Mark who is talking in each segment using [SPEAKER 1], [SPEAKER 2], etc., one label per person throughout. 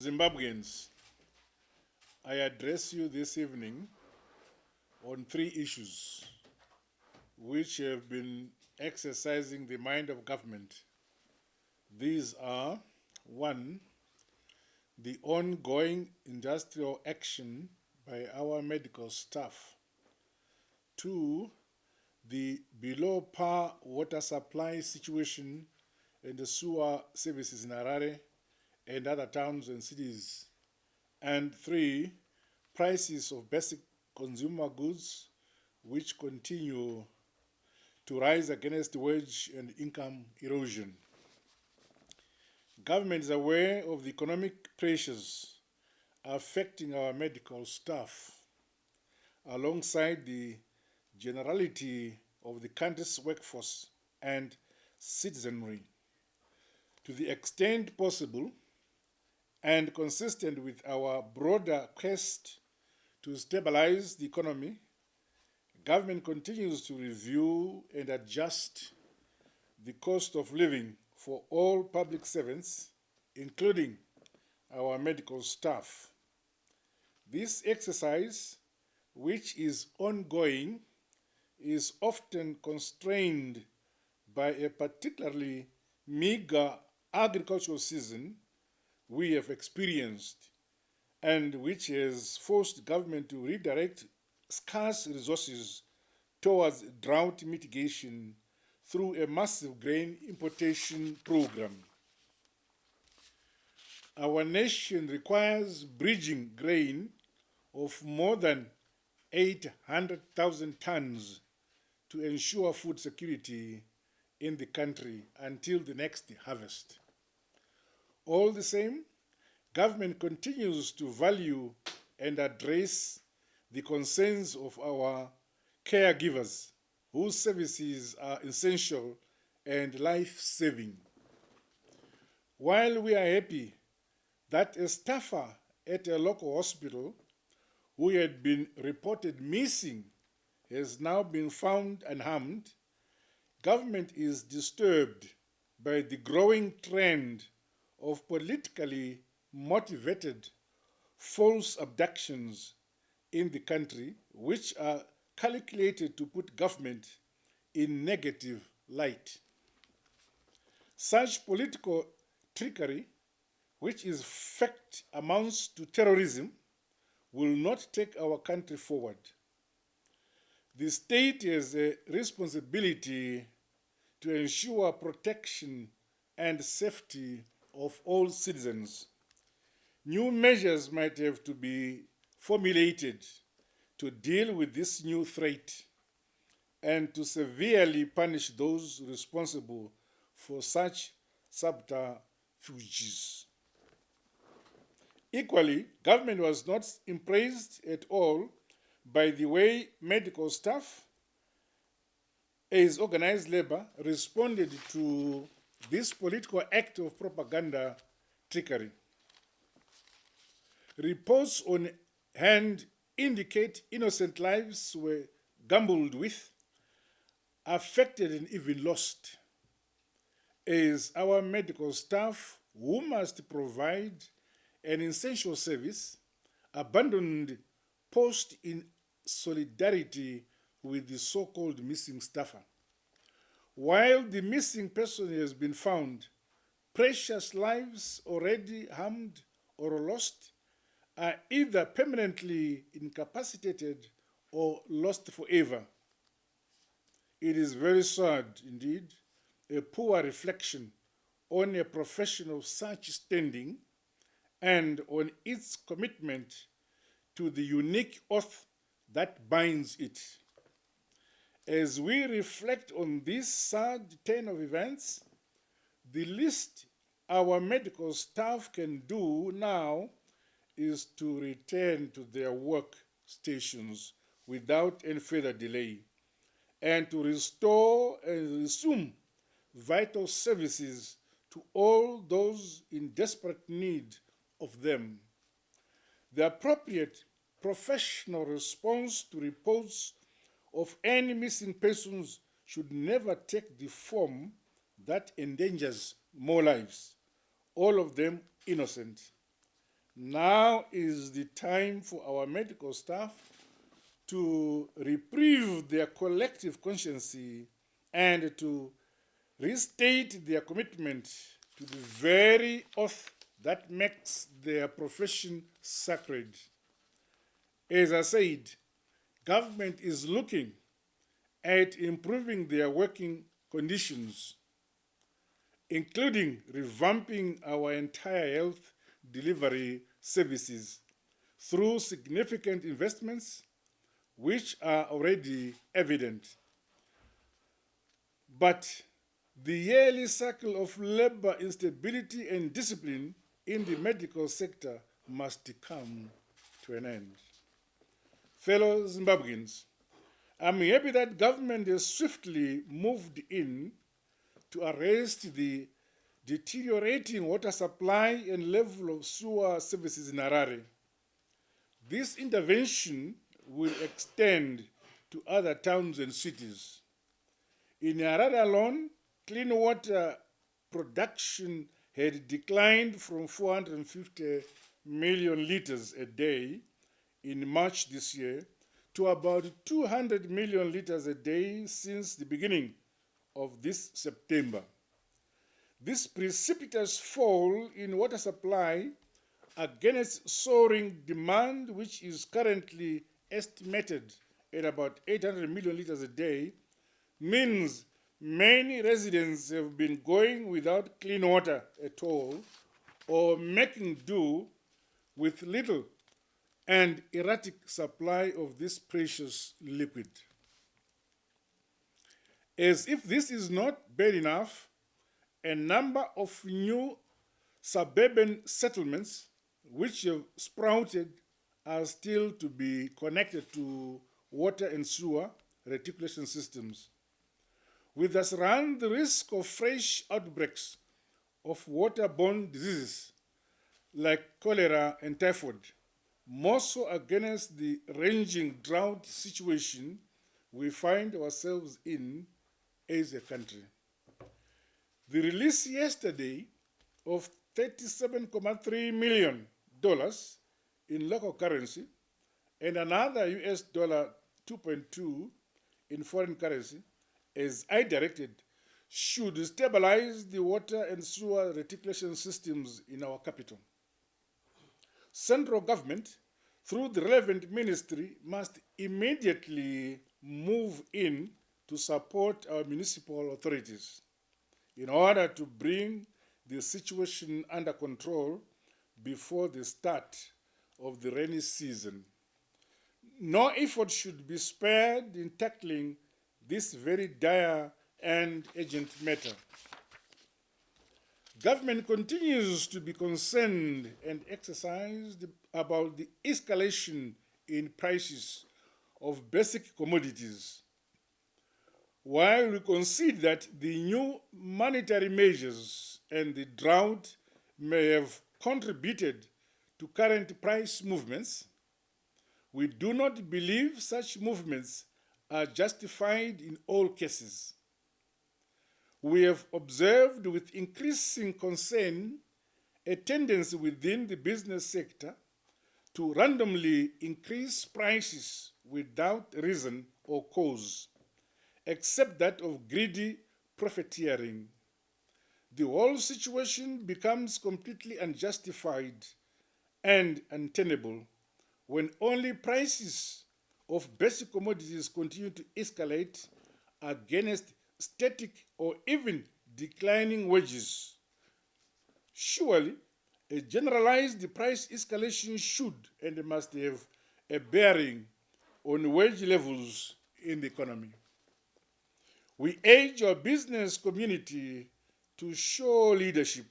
[SPEAKER 1] Zimbabweans, I address you this evening on three issues which have been exercising the mind of government. These are: 1, the ongoing industrial action by our medical staff; 2, the below par water supply situation and the sewer services in Harare and other towns and cities; and 3, prices of basic consumer goods which continue to rise against wage and income erosion. Government is aware of the economic pressures affecting our medical staff, alongside the generality of the country's workforce and citizenry. To the extent possible, and consistent with our broader quest to stabilize the economy, government continues to review and adjust the cost of living for all public servants, including our medical staff. This exercise, which is ongoing, is often constrained by a particularly meager agricultural season we have experienced, and which has forced government to redirect scarce resources towards drought mitigation through a massive grain importation program. Our nation requires bridging grain of more than 800,000 tons to ensure food security in the country until the next harvest. All the same, government continues to value and address the concerns of our caregivers, whose services are essential and life-saving. While we are happy that a staffer at a local hospital who had been reported missing has now been found unharmed, government is disturbed by the growing trend of politically motivated false abductions in the country, which are calculated to put government in negative light. Such political trickery, which in fact amounts to terrorism, will not take our country forward. The state has a responsibility to ensure protection and safety of all citizens. New measures might have to be formulated to deal with this new threat and to severely punish those responsible for such subterfuges. Equally, government was not impressed at all by the way medical staff, as organized labor, responded to this political act of propaganda trickery. Reports on hand indicate innocent lives were gambled with, affected, and even lost, as our medical staff, who must provide an essential service, abandoned post in solidarity with the so-called missing staffer. While the missing person has been found, precious lives already harmed or lost are either permanently incapacitated or lost forever. It is very sad indeed, a poor reflection on a profession of such standing and on its commitment to the unique oath that binds it. As we reflect on this sad turn of events, the least our medical staff can do now is to return to their work stations without any further delay, and to restore and resume vital services to all those in desperate need of them. The appropriate professional response to reports of any missing persons should never take the form that endangers more lives, all of them innocent. Now is the time for our medical staff to reprieve their collective conscience and to restate their commitment to the very oath that makes their profession sacred. As I said, government is looking at improving their working conditions, including revamping our entire health delivery services through significant investments which are already evident. But the yearly cycle of labor instability and discipline in the medical sector must come to an end. Fellow Zimbabweans, I'm happy that government has swiftly moved in to arrest the deteriorating water supply and level of sewer services in Harare. This intervention will extend to other towns and cities. In Harare alone, clean water production had declined from 450 million liters a day in March this year to about 200 million liters a day since the beginning of this September. This precipitous fall in water supply against soaring demand, which is currently estimated at about 800 million liters a day, means many residents have been going without clean water at all or making do with little and erratic supply of this precious liquid. As if this is not bad enough, a number of new suburban settlements which have sprouted are still to be connected to water and sewer reticulation systems. We thus run the risk of fresh outbreaks of waterborne diseases like cholera and typhoid, more so against the raging drought situation we find ourselves in as a country. The release yesterday of $37.3 million in local currency and another US dollar 2.2 in foreign currency, as I directed, should stabilize the water and sewer reticulation systems in our capital. Central government, through the relevant ministry, must immediately move in to support our municipal authorities in order to bring the situation under control before the start of the rainy season. No effort should be spared in tackling this very dire and urgent matter. Government continues to be concerned and exercised about the escalation in prices of basic commodities. While we concede that the new monetary measures and the drought may have contributed to current price movements, we do not believe such movements are justified in all cases. We have observed with increasing concern a tendency within the business sector to randomly increase prices without reason or cause, except that of greedy profiteering. The whole situation becomes completely unjustified and untenable when only prices of basic commodities continue to escalate against static or even declining wages. Surely, a generalized price escalation should and must have a bearing on wage levels in the economy. We urge our business community to show leadership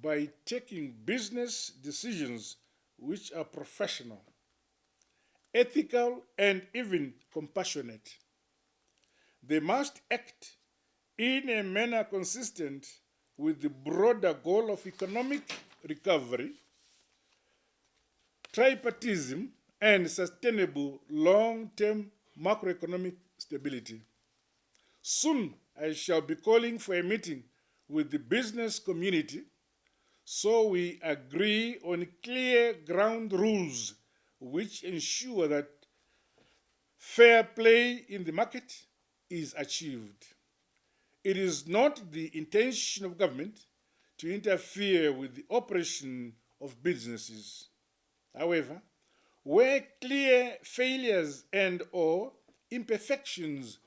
[SPEAKER 1] by taking business decisions which are professional, ethical, and even compassionate. They must act in a manner consistent with the broader goal of economic recovery, tripartism, and sustainable long-term macroeconomic stability. Soon, I shall be calling for a meeting with the business community So we agree on clear ground rules which ensure that fair play in the market is achieved. It is not the intention of government to interfere with the operation of businesses. However, where clear failures and/or imperfections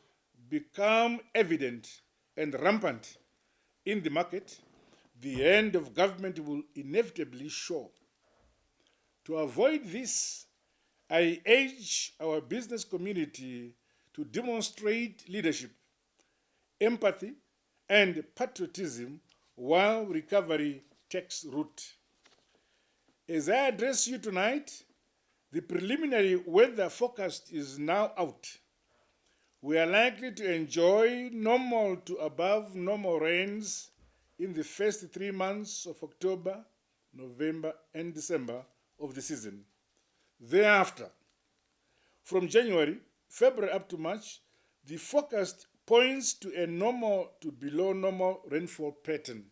[SPEAKER 1] become evident and rampant in the market, the end of government will inevitably show. To avoid this, I urge our business community to demonstrate leadership, empathy, and patriotism while recovery takes root. As I address you tonight, the preliminary weather forecast is now out. We are likely to enjoy normal to above normal rains in the first 3 months of October, November, and December of the season. Thereafter, from January, February up to March, the forecast points to a normal to below normal rainfall pattern.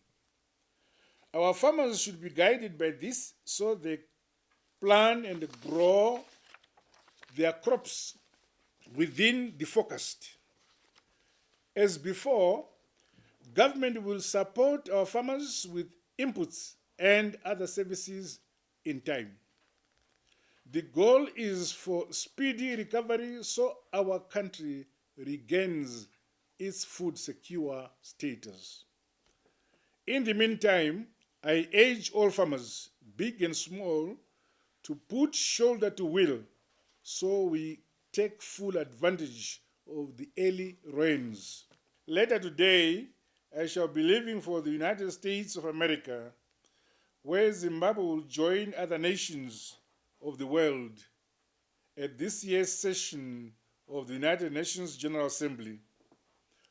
[SPEAKER 1] Our farmers should be guided by this so they plan and grow their crops within the forecast. As before, government will support our farmers with inputs and other services in time. The goal is for speedy recovery so our country regains its food secure status. In the meantime, I urge all farmers, big and small, to put shoulder to wheel so we take full advantage of the early rains. Later today, I shall be leaving for the United States of America, where Zimbabwe will join other nations of the world at this year's session of the United Nations General Assembly.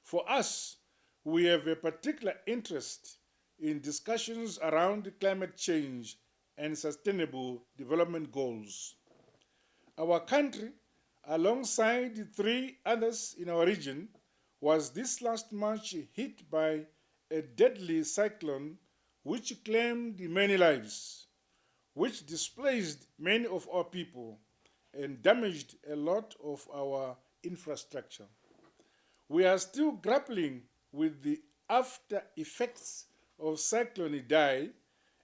[SPEAKER 1] For us, we have a particular interest in discussions around climate change and sustainable development goals. Our country, alongside the 3 others in our region, was this last March hit by a deadly cyclone which claimed many lives, which displaced many of our people and damaged a lot of our infrastructure. We are still grappling with the after effects of Cyclone Idai,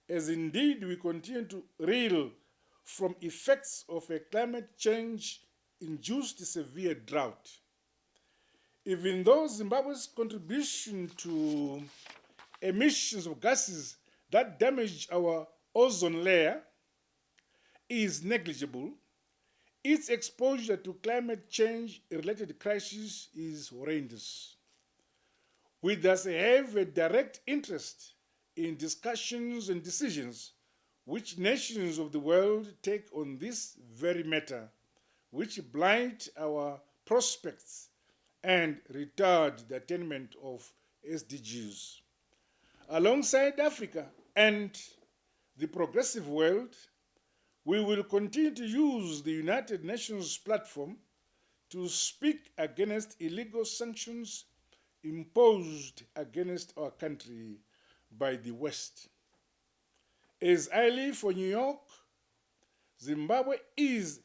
[SPEAKER 1] as indeed we continue to reel from effects of a climate change-induced severe drought. Even though Zimbabwe's contribution to emissions of gases that damage our ozone layer is negligible, its exposure to climate change-related crises is horrendous. We thus have a direct interest in discussions and decisions which nations of the world take on this very matter, which blight our prospects and retard the attainment of SDGs. Alongside Africa and the progressive world, we will continue to use the United Nations platform to speak against illegal sanctions imposed against our country by the West. As I leave for New York, Zimbabwe is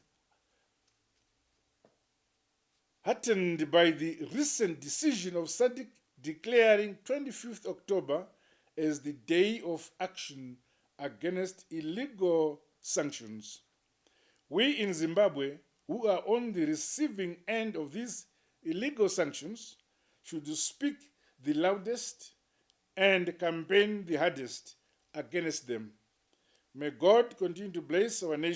[SPEAKER 1] heartened by the recent decision of SADC declaring 25th October as the Day of Action against illegal sanctions. We in Zimbabwe, who are on the receiving end of these illegal sanctions, should speak the loudest and campaign the hardest against them. May God continue to bless our nation.